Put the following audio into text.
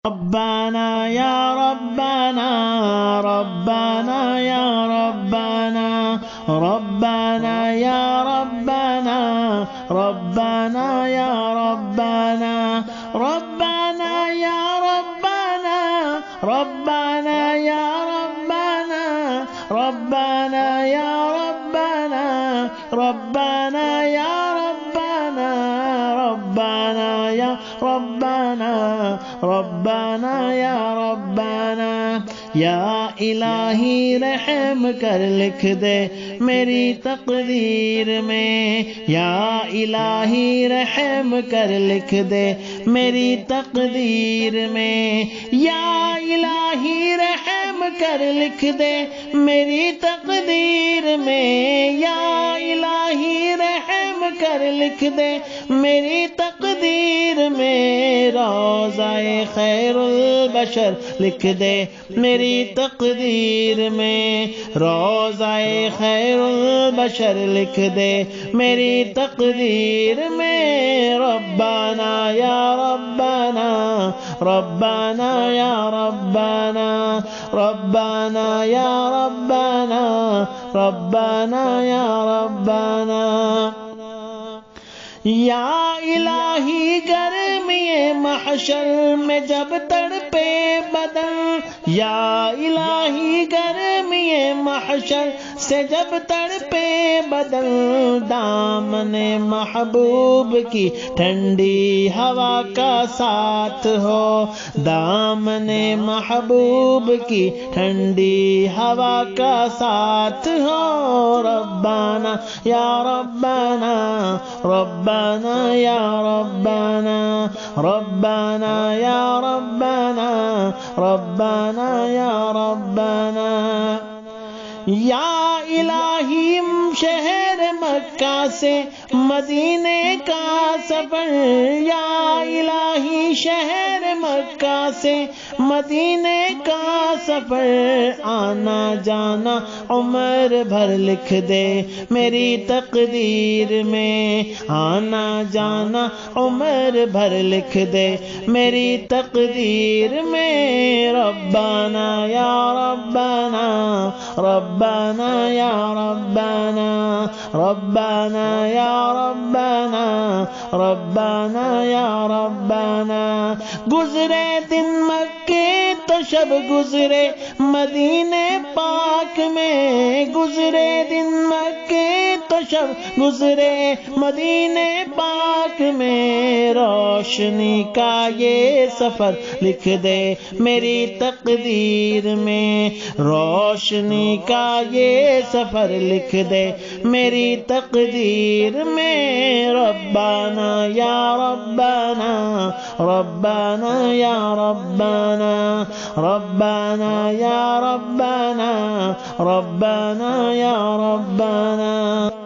ربنا يا ربنا ربنا يا ربنا ربنا يا ربنا ربنا يا ربنا ربنا يا ربنا ربنا يا ربنا ربنا يا ربنا ربنا يا ربنا ربنا يا ربنا ربنا يا ربنا یا الہی رحم کر لکھ دے میری تقدیر میں یا الہی رحم کر لکھ دے میری تقدیر میں یا الہی رحم کر لکھ دے میری تقدیر میں یا الہی رحم کر لکھ دے میری تقدیر میں روضہ خیر البشر لکھ دے میری تقدیر میں روضہ خیر البشر لکھ دے میری تقدیر میں ربنا یا ربنا ربنا یا ربنا ربنا یا ربنا ربنا یا ربنا یا الہی گرمی محشر میں جب تڑپے بدن یا الہی گرمی محشر سے جب تڑپے بدن دامن محبوب کی ٹھنڈی ہوا کا ساتھ ہو دامن محبوب کی ٹھنڈی ہوا کا ساتھ ہو ربنا یا ربنا ربنا یا ربنا ربنا یا ربنا ربنا یا ربنا یا الہی شہر مکہ سے مدینے کا سفر یا الہی شہر مکہ سے مدینے کا سفر آنا جانا عمر بھر لکھ دے میری تقدیر میں آنا جانا عمر بھر لکھ دے میری تقدیر میں ربنا یا ربنا ربنا یا ربنا ربنا یا ربنا ربنا یا ربنا گزرے دن مکے تو شب گزرے مدینے پاک میں گزرے دن مکے تو شب گزرے مدینے پاک میں روشنی کا یہ سفر لکھ دے میری تقدیر میں روشنی کا یہ سفر لکھ دے میری تقدیر میں ربنا یا ربنا ربنا یا ربنا ربنا یا ربنا ربنا یا ربنا